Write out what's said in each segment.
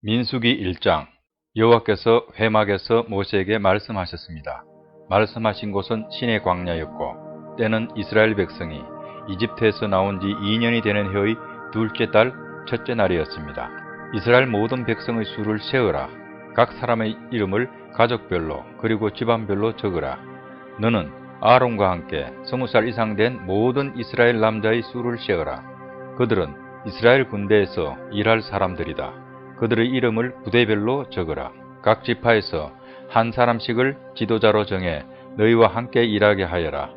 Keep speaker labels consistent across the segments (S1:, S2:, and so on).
S1: 민수기 1장. 여호와께서 회막에서 모세에게 말씀하셨습니다. 말씀하신 곳은 시내 광야였고 때는 이스라엘 백성이 이집트에서 나온 지 2년이 되는 해의 둘째 달 첫째 날이었습니다. 이스라엘 모든 백성의 수를 세어라. 각 사람의 이름을 가족별로 그리고 집안별로 적으라. 너는 아론과 함께 20살 이상 된 모든 이스라엘 남자의 수를 세어라. 그들은 이스라엘 군대에서 일할 사람들이다. 그들의 이름을 부대별로 적으라. 각 지파에서 한 사람씩을 지도자로 정해 너희와 함께 일하게 하여라.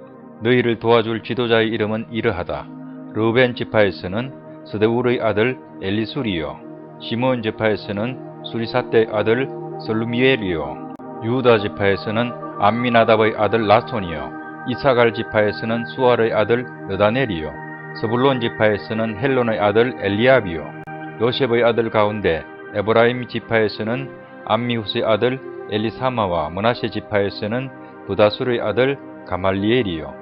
S1: 너희를 도와줄 지도자의 이름은 이러하다. 르우벤 지파에서는 스데울의 아들 엘리술이요, 시므온 지파에서는 수리삿대의 아들 슬루미엘이요, 유다 지파에서는 암미나답의 아들 나손이요, 이사갈 지파에서는 수알의 아들 느다넬이요, 스불론 지파에서는 헬론의 아들 엘리압이요, 요셉의 아들 가운데 에브라임 지파에서는 암미후스의 아들 엘리사마와 므낫세 지파에서는 부다술의 아들 가말리엘이요,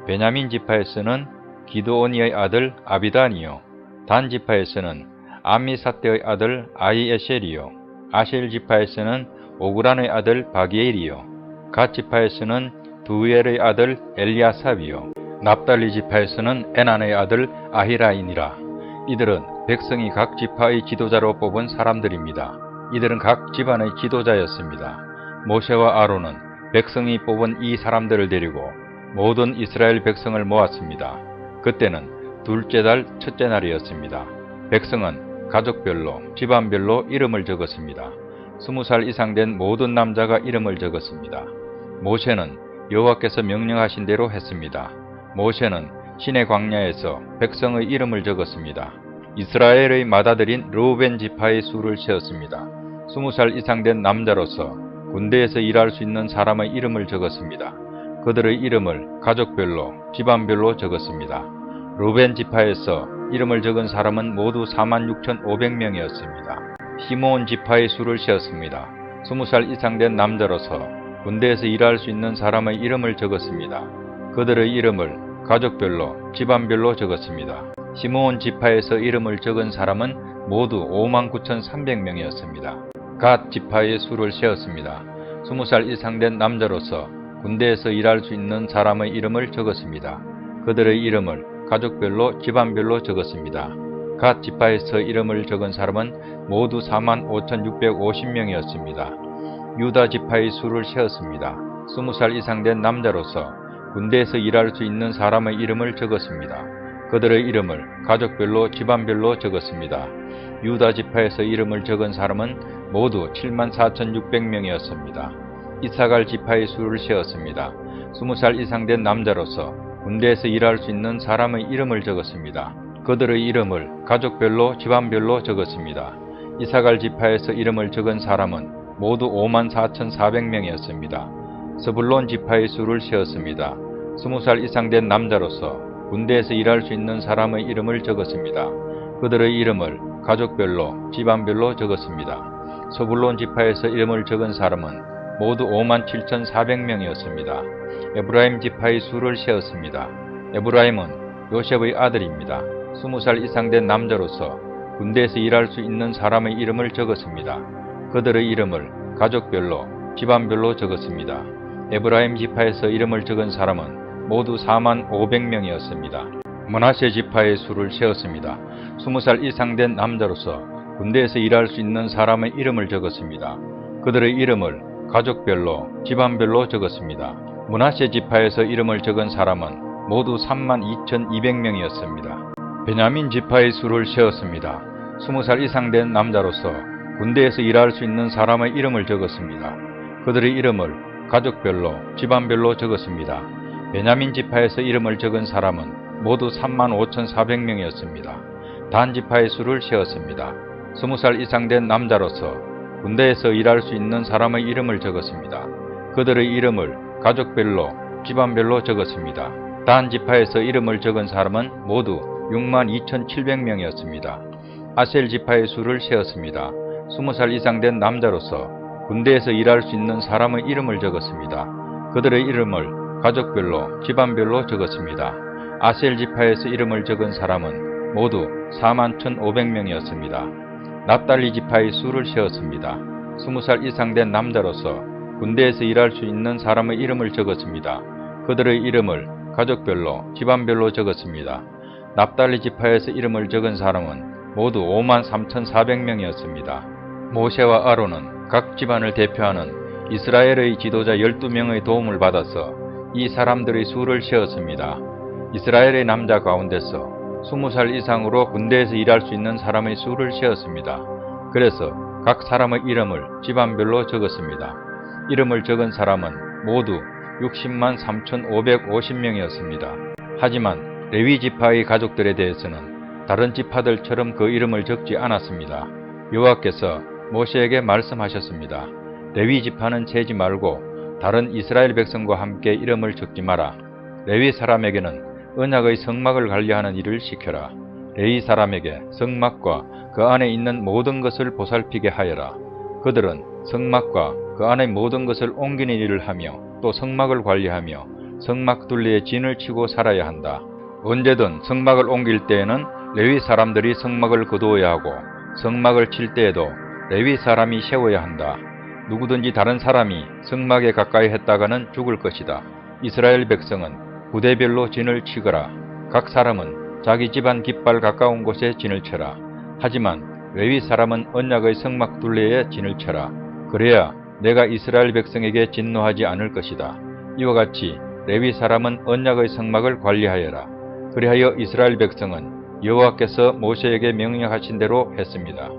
S1: 베냐민 지파에서는 기드오니의 아들 아비단이요, 단 지파에서는 암미삿대의 아들 아히에셀이요, 아셀 지파에서는 오그란의 아들 바기엘이요, 갓 지파에서는 두엘의 아들 엘리아삽이요, 납달리 지파에서는 에난의 아들 아히라이니라. 이들은 백성이 각 지파의 지도자로 뽑은 사람들입니다. 이들은 각 집안의 지도자였습니다. 모세와 아론은 백성이 뽑은 이 사람들을 데리고 모든 이스라엘 백성을 모았습니다. 그때는 둘째 달 첫째 날이었습니다. 백성은 가족별로 집안별로 이름을 적었습니다. 20살 이상 된 모든 남자가 이름을 적었습니다. 모세는 여호와께서 명령하신 대로 했습니다. 모세는 시내 광야에서 백성의 이름을 적었습니다. 이스라엘의 맏아들인 르우벤 지파의 수를 세었습니다. 20살 이상 된 남자로서 군대에서 일할 수 있는 사람의 이름을 적었습니다. 그들의 이름을 가족별로 집안별로 적었습니다. 르우벤 지파에서 이름을 적은 사람은 모두 46,500명이었습니다. 시므온 지파의 수를 세었습니다. 20살 이상 된 남자로서 군대에서 일할 수 있는 사람의 이름을 적었습니다. 그들의 이름을 가족별로 집안별로 적었습니다. 시므온 지파에서 이름을 적은 사람은 모두 59,300명이었습니다. 갓 지파의 수를 세었습니다. 20살 이상 된 남자로서 군대에서 일할 수 있는 사람의 이름을 적었습니다. 그들의 이름을 가족별로 집안별로 적었습니다. 갓 지파에서 이름을 적은 사람은 모두 45,650명이었습니다. 유다 지파의 수를 세었습니다. 20살 이상 된 남자로서 군대에서 일할 수 있는 사람의 이름을 적었습니다. 그들의 이름을 가족별로 집안별로 적었습니다. 유다 지파에서 이름을 적은 사람은 모두 74,600명이었습니다. 이사갈 지파의 수를 세었습니다. 20살 이상 된 남자로서 군대에서 일할 수 있는 사람의 이름을 적었습니다. 그들의 이름을 가족별로 집안별로 적었습니다. 이사갈 지파에서 이름을 적은 사람은 모두 54,400명이었습니다. 스불론 지파의 수를 세었습니다. 20살 이상 된 남자로서 군대에서 일할 수 있는 사람의 이름을 적었습니다. 그들의 이름을 가족별로 집안별로 적었습니다. 스불론 지파에서 이름을 적은 사람은 모두 57,400명이었습니다. 에브라임 지파의 수를 세었습니다. 에브라임은 요셉의 아들입니다. 20살 이상 된 남자로서 군대에서 일할 수 있는 사람의 이름을 적었습니다. 그들의 이름을 가족별로 집안별로 적었습니다. 에브라임 지파에서 이름을 적은 사람은 모두 45,000명이었습니다. 므낫세 지파의 수를 세었습니다. 20살 이상 된 남자로서 군대에서 일할 수 있는 사람의 이름을 적었습니다. 그들의 이름을 가족별로 집안별로 적었습니다. 므낫세 지파에서 이름을 적은 사람은 모두 32,200명이었습니다. 베냐민 지파의 수를 세었습니다. 20살 이상 된 남자로서 군대에서 일할 수 있는 사람의 이름을 적었습니다. 그들의 이름을 가족별로 집안별로 적었습니다. 베냐민 지파에서 이름을 적은 사람은 모두 35,400명이었습니다. 단 지파의 수를 세었습니다. 20살 이상 된 남자로서 군대에서 일할 수 있는 사람의 이름을 적었습니다. 그들의 이름을 가족별로 집안별로 적었습니다. 단 지파에서 이름을 적은 사람은 모두 62,700명이었습니다. 아셀 지파의 수를 세었습니다. 20살 이상 된 남자로서 군대에서 일할 수 있는 사람의 이름을 적었습니다. 그들의 이름을 가족별로 집안별로 적었습니다. 아셀 지파에서 이름을 적은 사람은 모두 41,500명이었습니다. 납달리 지파의 수를 세었습니다. 20살 이상 된 남자로서 군대에서 일할 수 있는 사람의 이름을 적었습니다. 그들의 이름을 가족별로, 집안별로 적었습니다. 납달리 지파에서 이름을 적은 사람은 모두 53,400명이었습니다. 모세와 아론은 각 집안을 대표하는 이스라엘의 지도자 12명의 도움을 받아서 이 사람들의 수를 세었습니다. 이스라엘의 남자 가운데서 20살 이상으로 군대에서 일할 수 있는 사람의 수를 세었습니다. 그래서 각 사람의 이름을 집안별로 적었습니다. 이름을 적은 사람은 모두 60만 3,550명이었습니다. 하지만 레위 지파의 가족들에 대해서는 다른 지파들처럼 그 이름을 적지 않았습니다. 여호와께서 모세에게 말씀하셨습니다. 레위 지파는 세지 말고 다른 이스라엘 백성과 함께 이름을 적지 마라. 레위 사람에게는 언약의 성막을 관리하는 일을 시켜라. 레위 사람에게 성막과 그 안에 있는 모든 것을 보살피게 하여라. 그들은 성막과 그 안의 모든 것을 옮기는 일을 하며 또 성막을 관리하며 성막 둘레에 진을 치고 살아야 한다. 언제든 성막을 옮길 때에는 레위 사람들이 성막을 거두어야 하고 성막을 칠 때에도 레위 사람이 세워야 한다. 누구든지 다른 사람이 성막에 가까이 했다가는 죽을 것이다. 이스라엘 백성은 부대별로 진을 치거라. 각 사람은 자기 집안 깃발 가까운 곳에 진을 쳐라. 하지만 레위 사람은 언약의 성막 둘레에 진을 쳐라. 그래야 내가 이스라엘 백성에게 진노하지 않을 것이다. 이와 같이 레위 사람은 언약의 성막을 관리하여라. 그리하여 이스라엘 백성은 여호와께서 모세에게 명령하신 대로 했습니다.